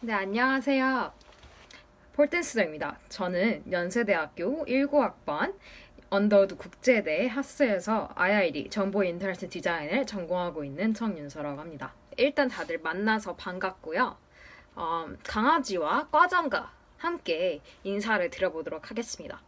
네, 안녕하세요. 폴댄스더입니다. 저는 연세대학교 19학번 언더우드 국제대 하스에서 IID 정보 인터넷 디자인을 전공하고 있는 정윤서라고 합니다. 일단 다들 만나서 반갑고요. 강아지와 과장과 함께 인사를 드려보도록 하겠습니다.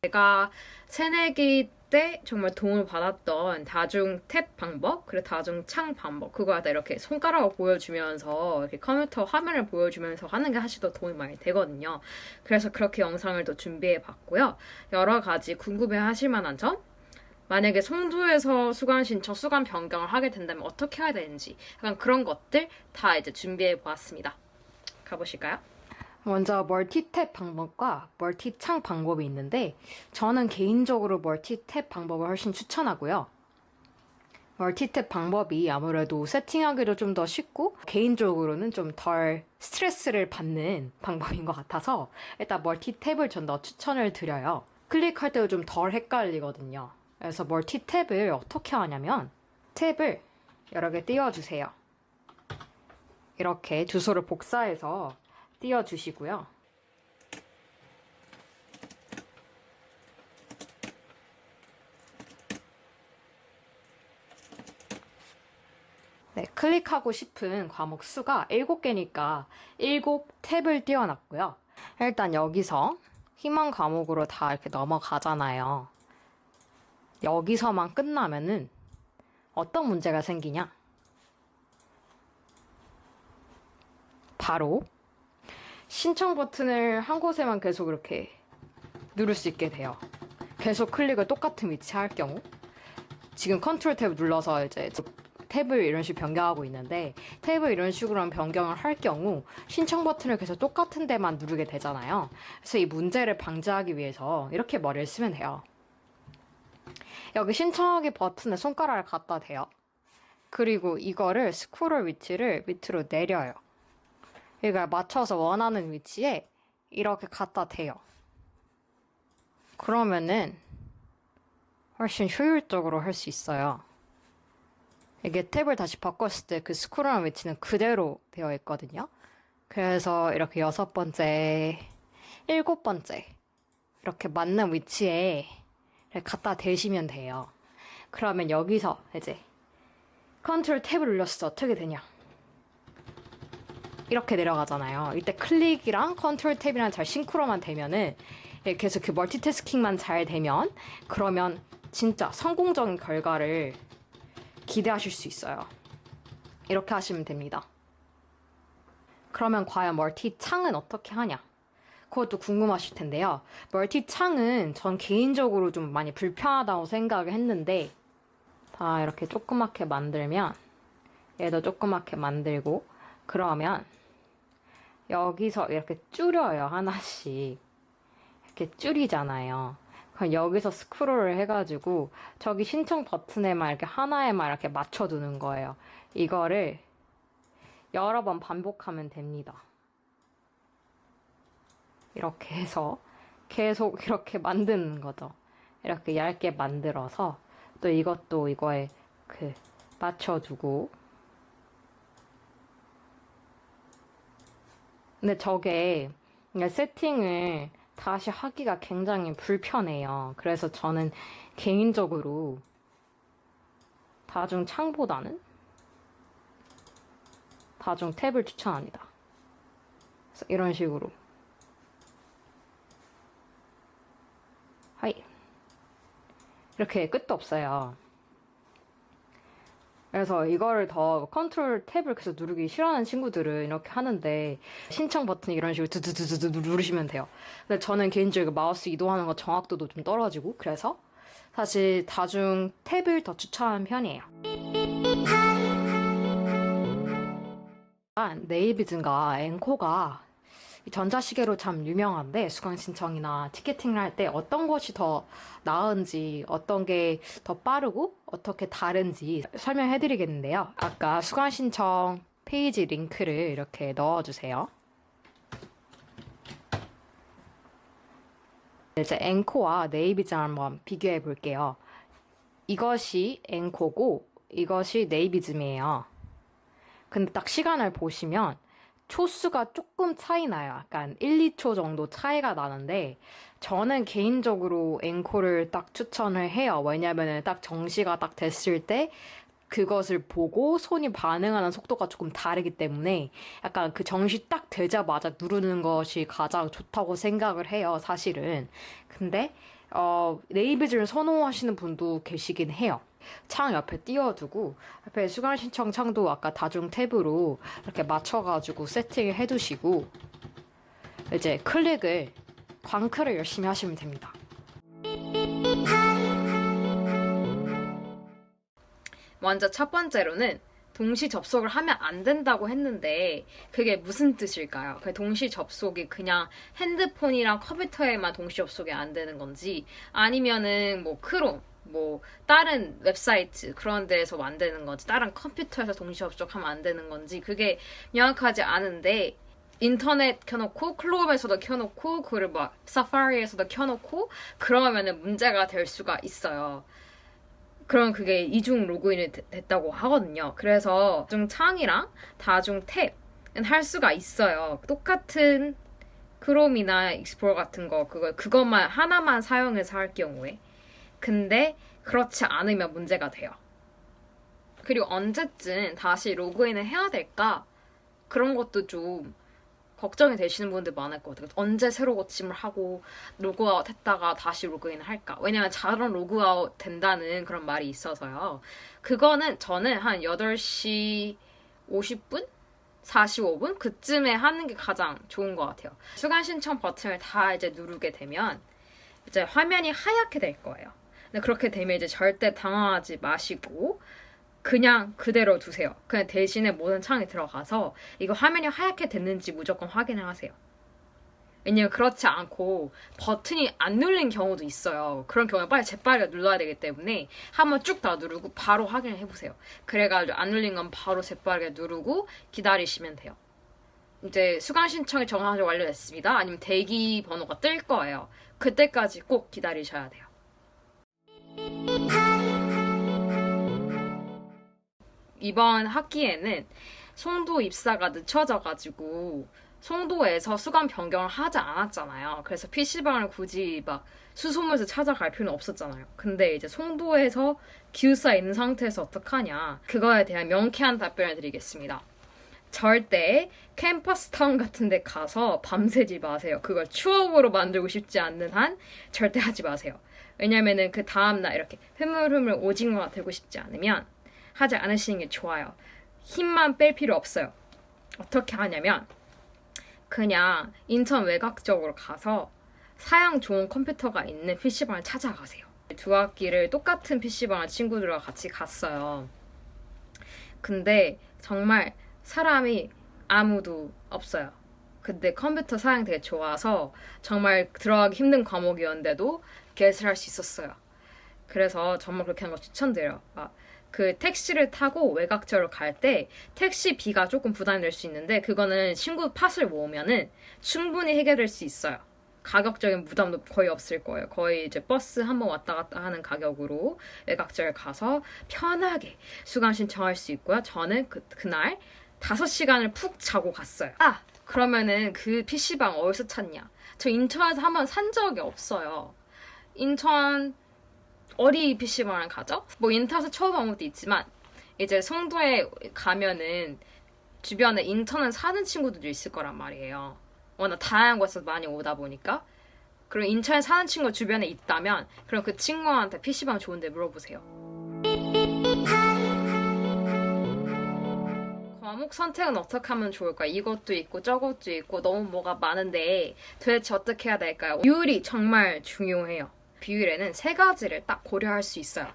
제가 새내기 때 정말 도움을 받았던 다중 탭 방법, 그리고 다중 창 방법, 그거 갖다 이렇게 손가락을 보여주면서 이렇게 컴퓨터 화면을 보여주면서 하는 게 사실 더 도움이 많이 되거든요. 그래서 그렇게 영상을 또 준비해 봤고요. 여러 가지 궁금해 하실 만한 점, 만약에 송도에서 수강 신청, 수강 변경을 하게 된다면 어떻게 해야 되는지 약간 그런 것들 다 이제 준비해 보았습니다. 가보실까요? 먼저 멀티탭 방법과 멀티창 방법이 있는데 저는 개인적으로 멀티탭 방법을 훨씬 추천하고요. 멀티탭 방법이 아무래도 세팅하기도 좀 더 쉽고 개인적으로는 좀 덜 스트레스를 받는 방법인 것 같아서 일단 멀티탭을 전 더 추천을 드려요. 클릭할 때도 좀 덜 헷갈리거든요. 그래서 멀티탭을 어떻게 하냐면 탭을 여러 개 띄워주세요. 이렇게 주소를 복사해서 띄워주시고요. 네, 클릭하고 싶은 과목 수가 7개니까 7탭을 띄워놨고요. 일단 여기서 희망 과목으로 다 이렇게 넘어가잖아요. 여기서만 끝나면은 어떤 문제가 생기냐? 바로 신청 버튼을 한 곳에만 계속 이렇게 누를 수 있게 돼요. 계속 클릭을 똑같은 위치에 할 경우 지금 컨트롤 탭 눌러서 이제 탭을 이런 식으로 변경하고 있는데 탭을 이런 식으로 변경을 할 경우 신청 버튼을 계속 똑같은 데만 누르게 되잖아요. 그래서 이 문제를 방지하기 위해서 이렇게 머리를 쓰면 돼요. 여기 신청하기 버튼에 손가락을 갖다 대요. 그리고 이거를 스크롤 위치를 밑으로 내려요. 이걸 맞춰서 원하는 위치에 이렇게 갖다 대요. 그러면은 훨씬 효율적으로 할 수 있어요. 이게 탭을 다시 바꿨을 때 그 스크롤 위치는 그대로 되어 있거든요. 그래서 이렇게 6번째, 7번째 이렇게 맞는 위치에 갖다 대시면 돼요. 그러면 여기서 이제 컨트롤 탭을 눌렀을 때 어떻게 되냐? 이렇게 내려가잖아요. 이때 클릭이랑 컨트롤 탭이랑 잘 싱크로만 되면은 계속 그 멀티태스킹만 잘 되면 그러면 진짜 성공적인 결과를 기대하실 수 있어요. 이렇게 하시면 됩니다. 그러면 과연 멀티창은 어떻게 하냐? 그것도 궁금하실 텐데요. 멀티창은 전 개인적으로 좀 많이 불편하다고 생각을 했는데 다 이렇게 조그맣게 만들면 얘도 조그맣게 만들고 그러면 여기서 이렇게 줄여요. 하나씩. 이렇게 줄이잖아요. 그럼 여기서 스크롤을 해가지고 저기 신청 버튼에만 이렇게 하나에만 이렇게 맞춰두는 거예요. 이거를 여러 번 반복하면 됩니다. 이렇게 해서 계속 이렇게 만드는 거죠. 이렇게 얇게 만들어서 또 이것도 이거에 맞춰두고 근데 저게 세팅을 다시 하기가 굉장히 불편해요. 그래서 저는 개인적으로 다중 창보다는 다중 탭을 추천합니다. 그래서 이런 식으로 하이 이렇게 끝도 없어요. 그래서 이거를 더 컨트롤 탭을 계속 누르기 싫어하는 친구들은 이렇게 하는데 신청 버튼 이런 식으로 두두두두 누르시면 돼요. 근데 저는 개인적으로 마우스 이동하는 거 정확도도 좀 떨어지고 그래서 사실 다중 탭을 더 추천하는 편이에요. 네이비즈인가 앵코가 전자시계로 참 유명한데 수강 신청이나 티켓팅을 할 때 어떤 것이 더 나은지, 어떤 게 더 빠르고 어떻게 다른지 설명해 드리겠는데요. 아까 수강 신청 페이지 링크를 이렇게 넣어주세요. 이제 앵코와 네이비즈를 한번 비교해 볼게요. 이것이 앵코고 이것이 네이비즘이에요. 근데 딱 시간을 보시면 초수가 조금 차이 나요. 약간 1, 2초 정도 차이가 나는데 저는 개인적으로 앵콜을 딱 추천을 해요. 왜냐면은 딱 정시가 딱 됐을 때 그것을 보고 손이 반응하는 속도가 조금 다르기 때문에 약간 그 정시 딱 되자마자 누르는 것이 가장 좋다고 생각을 해요, 사실은. 근데 네이비즈를 선호하시는 분도 계시긴 해요. 창 옆에 띄워두고 옆에 수강 신청 창도 아까 다중 탭으로 이렇게 맞춰가지고 세팅을 해두시고 이제 클릭을 광클을 열심히 하시면 됩니다. 먼저 첫 번째로는 동시 접속을 하면 안 된다고 했는데 그게 무슨 뜻일까요? 그 동시 접속이 그냥 핸드폰이랑 컴퓨터에만 동시 접속이 안 되는 건지 아니면은 뭐 크롬 뭐 다른 웹사이트 그런 데에서 안 되는 건지 다른 컴퓨터에서 동시 접속하면 안 되는 건지 그게 명확하지 않은데 인터넷 켜놓고 클롬에서도 켜놓고 그리고 막 사파리에서도 켜놓고 그러면은 문제가 될 수가 있어요. 그럼 그게 이중 로그인이 됐다고 하거든요. 그래서 다중 창이랑 다중 탭은 할 수가 있어요. 똑같은 크롬이나 익스플로러 같은 거 그것만 하나만 사용해서 할 경우에. 근데 그렇지 않으면 문제가 돼요. 그리고 언제쯤 다시 로그인을 해야 될까? 그런 것도 좀 걱정이 되시는 분들 많을 것 같아요. 언제 새로 고침을 하고 로그아웃 했다가 다시 로그인을 할까? 왜냐면 자동 로그아웃 된다는 그런 말이 있어서요. 그거는 저는 한 8시 50분? 45분? 그쯤에 하는 게 가장 좋은 것 같아요. 수강 신청 버튼을 다 이제 누르게 되면 이제 화면이 하얗게 될 거예요. 근데 그렇게 되면 이제 절대 당황하지 마시고 그냥 그대로 두세요. 그냥 대신에 모든 창에 들어가서 이거 화면이 하얗게 됐는지 무조건 확인을 하세요. 왜냐면 그렇지 않고 버튼이 안 눌린 경우도 있어요. 그런 경우에 빨리 재빠르게 눌러야 되기 때문에 한번 쭉 다 누르고 바로 확인을 해보세요. 그래가지고 안 눌린 건 바로 재빠르게 누르고 기다리시면 돼요. 이제 수강 신청이 정상적으로 완료됐습니다. 아니면 대기 번호가 뜰 거예요. 그때까지 꼭 기다리셔야 돼요. 이번 학기에는 송도 입사가 늦춰져가지고 송도에서 수강 변경을 하지 않았잖아요. 그래서 PC방을 굳이 막 수소문에서 찾아갈 필요는 없었잖아요. 근데 이제 송도에서 기숙사에 있는 상태에서 어떡하냐. 그거에 대한 명쾌한 답변을 드리겠습니다. 절대 캠퍼스타운 같은 데 가서 밤새지 마세요. 그걸 추억으로 만들고 싶지 않는 한 절대 하지 마세요. 왜냐면은 그 다음날 이렇게 흐물흐물 오징어가 되고 싶지 않으면 하지 않으시는 게 좋아요. 힘만 뺄 필요 없어요. 어떻게 하냐면 그냥 인천 외곽 쪽으로 가서 사양 좋은 컴퓨터가 있는 PC방을 찾아가세요. 두 학기를 똑같은 PC방을 친구들과 같이 갔어요. 근데 정말 사람이 아무도 없어요. 근데 컴퓨터 사양 되게 좋아서 정말 들어가기 힘든 과목이었는데도 겟을 할 수 있었어요. 그래서 정말 그렇게 하는 거 추천드려요. 그 택시를 타고 외곽지로 갈 때 택시비가 조금 부담이 될 수 있는데 그거는 친구 팟을 모으면은 충분히 해결될 수 있어요. 가격적인 부담도 거의 없을 거예요. 거의 이제 버스 한 번 왔다 갔다 하는 가격으로 외곽지를 가서 편하게 수강 신청할 수 있고요. 저는 그날 5시간을 푹 자고 갔어요. 그러면은 그 PC방 어디서 찾냐? 저 인천에서 한번 산 적이 없어요. 인천 어디 PC방을 가죠? 뭐 인터넷에 처음 본 것도 있지만 이제 송도에 가면은 주변에 인터넷 사는 친구들도 있을 거란 말이에요. 워낙 다양한 곳에서 많이 오다 보니까. 그리고 인천에 사는 친구 주변에 있다면 그럼 그 친구한테 PC방 좋은데 물어보세요. 과목 선택은 어떻게 하면 좋을까? 이것도 있고 저것도 있고 너무 뭐가 많은데 도대체 어떻게 해야 될까요? 비율이 정말 중요해요. 비율에는 3가지를 딱 고려할 수 있어요.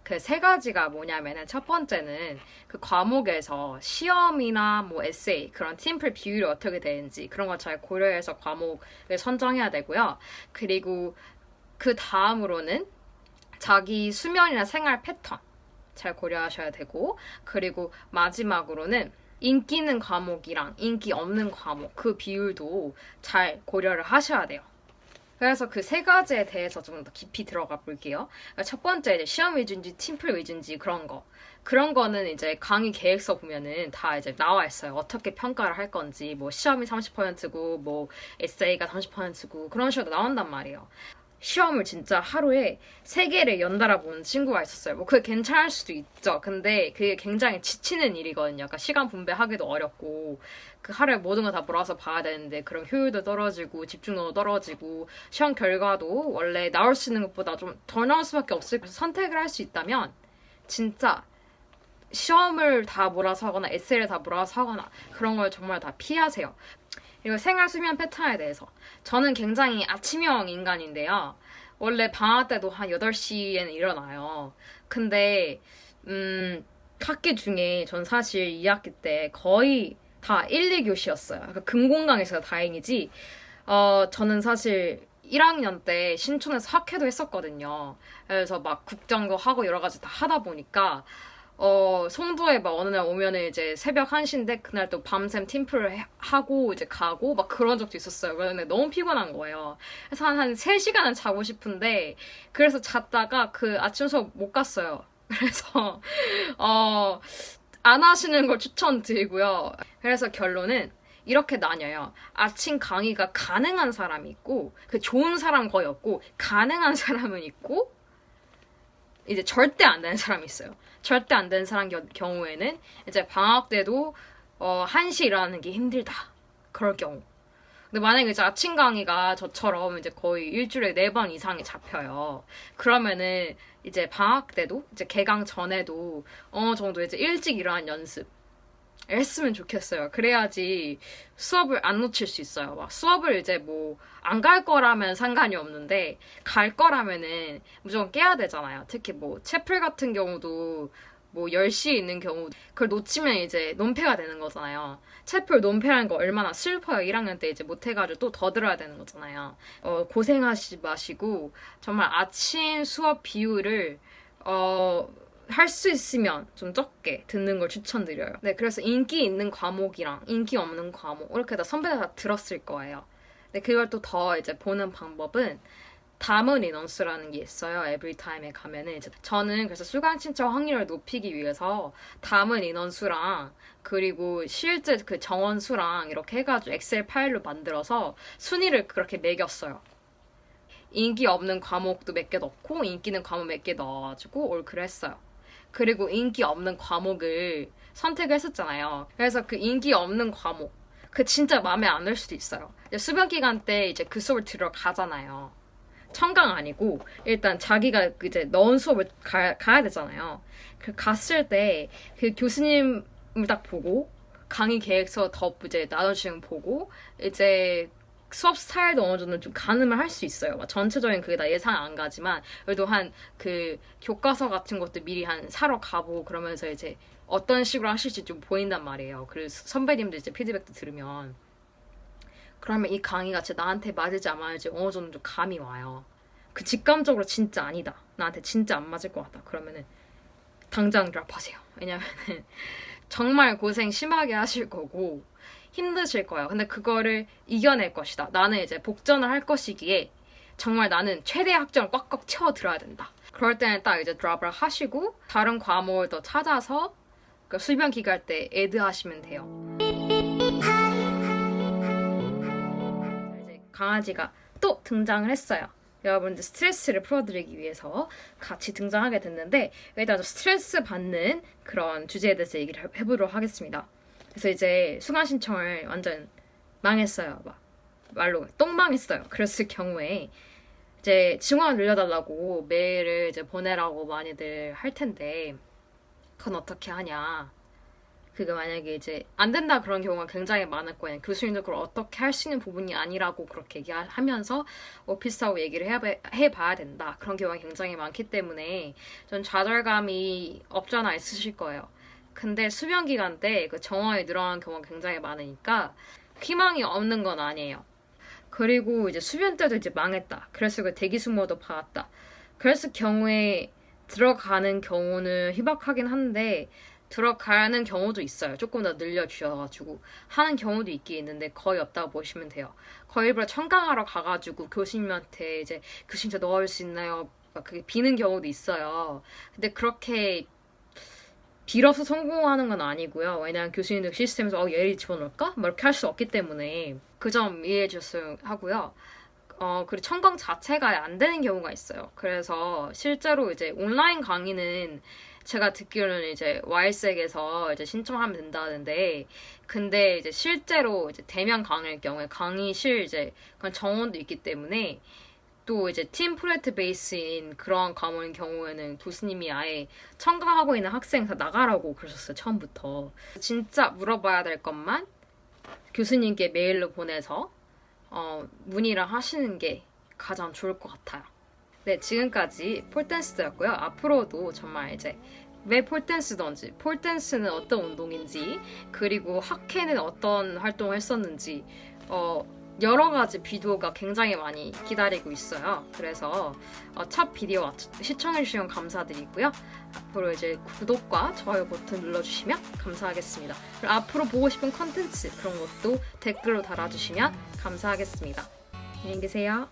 그 세 가지가 뭐냐면은 첫 번째는 그 과목에서 시험이나 뭐 에세이 그런 팀플 비율이 어떻게 되는지 그런 걸 잘 고려해서 과목을 선정해야 되고요. 그리고 그 다음으로는 자기 수면이나 생활 패턴 잘 고려하셔야 되고, 그리고 마지막으로는 인기 있는 과목이랑 인기 없는 과목 그 비율도 잘 고려를 하셔야 돼요. 그래서 그 세 가지에 대해서 좀 더 깊이 들어가 볼게요. 첫 번째 이제 시험 위주인지 팀플 위주인지 그런 거. 그런 거는 이제 강의 계획서 보면은 다 이제 나와 있어요. 어떻게 평가를 할 건지, 뭐 시험이 30%고, 뭐 에세이가 30%고 그런 식으로 나온단 말이에요. 시험을 진짜 하루에 3개를 연달아 보는 친구가 있었어요. 뭐 그게 괜찮을 수도 있죠. 근데 그게 굉장히 지치는 일이거든요. 약간 시간 분배하기도 어렵고 그 하루에 모든 걸 다 몰아서 봐야 되는데 그럼 효율도 떨어지고 집중도도 떨어지고 시험 결과도 원래 나올 수 있는 것보다 좀 덜 나올 수밖에 없을 거예요. 선택을 할 수 있다면 진짜 시험을 다 몰아서 하거나 에세이를 다 몰아서 하거나 그런 걸 정말 다 피하세요. 그리고 생활 수면 패턴에 대해서 저는 굉장히 아침형 인간인데요. 원래 방학 때도 한 8시에는 일어나요. 근데 학기 중에 전 사실 2학기 때 거의 다 1, 2교시였어요. 그러니까 금공강에서 다행이지. 저는 사실 1학년 때 신촌에서 학회도 했었거든요. 그래서 막 국정도 하고 여러 가지 다 하다 보니까 송도에 막 어느 날 오면은 이제 새벽 1시인데 그날 또 밤샘 팀플을 하고 이제 가고 막 그런 적도 있었어요. 그런데 너무 피곤한 거예요. 그래서 한 3시간은 자고 싶은데 그래서 잤다가 그 아침 수업 못 갔어요. 그래서 안 하시는 걸 추천드리고요. 그래서 결론은 이렇게 나뉘어요. 아침 강의가 가능한 사람이 있고 그 좋은 사람 거의 없고 가능한 사람은 있고 이제 절대 안 되는 사람이 있어요. 절대 안 되는 사람 경우에는 이제 방학 때도 1시 일어나는 게 힘들다. 그럴 경우. 근데 만약에 이제 아침 강의가 저처럼 이제 거의 일주일에 4번 이상이 잡혀요. 그러면은 이제 방학 때도 이제 개강 전에도 어느 정도 이제 일찍 일어난 연습 했으면 좋겠어요. 그래야지 수업을 안 놓칠 수 있어요. 막 수업을 이제 뭐 안 갈 거라면 상관이 없는데 갈 거라면은 무조건 깨야 되잖아요. 특히 뭐 채플 같은 경우도 뭐 10시에 있는 경우 그걸 놓치면 이제 논패가 되는 거잖아요. 채플 논패라는 거 얼마나 슬퍼요. 1학년 때 이제 못해가지고 또 더 들어야 되는 거잖아요. 고생하지 마시고 정말 아침 수업 비율을 할 수 있으면 좀 적게 듣는 걸 추천드려요. 네, 그래서 인기 있는 과목이랑 인기 없는 과목 이렇게 다 선배들 다 들었을 거예요. 네, 그걸 또 더 이제 보는 방법은 담은 인원수라는 게 있어요. 에브리타임에 가면은 이제 저는 그래서 수강 신청 확률을 높이기 위해서 담은 인원수랑 그리고 실제 그 정원수랑 이렇게 해가지고 엑셀 파일로 만들어서 순위를 그렇게 매겼어요. 인기 없는 과목도 몇 개 넣고 인기 있는 과목 몇 개 넣어가지고 올크를 했어요. 그리고 인기 없는 과목을 선택을 했었잖아요. 그래서 그 인기 없는 과목, 그 진짜 마음에 안 들 수도 있어요. 수련 기간 때 이제 그 수업을 들어가잖아요. 청강 아니고 일단 자기가 이제 넣은 수업을 가야 되잖아요. 그 갔을 때 그 교수님을 딱 보고 강의 계획서 더 이제 나눠주시는 보고 이제 수업 스타일도 어느 정도 좀 가늠을 할 수 있어요. 전체적인 그게 다 예상 안 가지만 그래도 한 그 교과서 같은 것도 미리 한 사러 가보고 그러면서 이제 어떤 식으로 하실지 좀 보인단 말이에요. 그래서 선배님들 이제 피드백도 들으면 그러면 이 강의가 진짜 나한테 맞을지 안 맞을지 어느 정도 좀 감이 와요. 그 직감적으로 진짜 아니다. 나한테 진짜 안 맞을 것 같다. 그러면은 당장 드랍하세요. 왜냐면은 정말 고생 심하게 하실 거고 힘드실 거예요. 근데 그거를 이겨낼 것이다. 나는 이제 복전을 할 것이기에 정말 나는 최대 학점을 꽉꽉 채워 들어야 된다. 그럴 때는 딱 이제 드랍을 하시고 다른 과목을 더 찾아서 그 수련 기간 때 애드 하시면 돼요. 이제 강아지가 또 등장을 했어요. 여러분들 스트레스를 풀어드리기 위해서 같이 등장하게 됐는데 일단 스트레스 받는 그런 주제에 대해서 얘기를 해보도록 하겠습니다. 그래서 이제 수강 신청을 완전 망했어요. 막 말로 똥망했어요. 그랬을 경우에 이제 증원 늘려달라고 메일을 이제 보내라고 많이들 할 텐데 그건 어떻게 하냐. 그게 만약에 이제 안 된다 그런 경우가 굉장히 많을 거예요. 교수님도 그걸 어떻게 할 수 있는 부분이 아니라고 그렇게 얘기하면서 오피스하고 얘기를 해봐야 된다. 그런 경우가 굉장히 많기 때문에 전 좌절감이 없잖아 있으실 거예요. 근데 수련 기간 때 그 정원이 늘어나는 경우가 굉장히 많으니까 희망이 없는 건 아니에요. 그리고 이제 수련 때도 이제 망했다. 그래서 그 대기 수모도 받았다. 그랬을 경우에 들어가는 경우는 희박하긴 한데 들어가는 경우도 있어요. 조금 더 늘려주셔가지고 하는 경우도 있긴 있는데 거의 없다고 보시면 돼요. 거의 일부러 청강하러 가가지고 교수님한테 이제 교수님 저 넣을 수 있나요? 막 그게 비는 경우도 있어요. 근데 그렇게 빌어서 성공하는 건 아니고요. 왜냐하면 교수님들 시스템에서 얘를 집어넣을까? 뭐 이렇게 할 수 없기 때문에 그 점 이해해 주셨으면 하고요. 그리고 청강 자체가 안 되는 경우가 있어요. 그래서 실제로 이제 온라인 강의는 제가 듣기로는 이제 와이색에서 이제 신청하면 된다는데, 근데 이제 실제로 이제 대면 강의일 경우에 강의실 이제 그런 정원도 있기 때문에 또 이제 팀 프로젝트 베이스인 그런 과목인 경우에는 교수님이 아예 청강하고 있는 학생 다 나가라고 그러셨어요, 처음부터. 진짜 물어봐야 될 것만 교수님께 메일로 보내서 문의를 하시는 게 가장 좋을 것 같아요. 네, 지금까지 폴댄스였고요. 앞으로도 정말 이제 왜 폴댄스던지, 폴댄스는 어떤 운동인지, 그리고 학회는 어떤 활동을 했었는지, 여러 가지 비디오가 굉장히 많이 기다리고 있어요. 그래서 첫 비디오 시청해주시면 감사드리고요. 앞으로 이제 구독과 좋아요 버튼 눌러주시면 감사하겠습니다. 그리고 앞으로 보고 싶은 컨텐츠 그런 것도 댓글로 달아주시면 감사하겠습니다. 안녕히 계세요.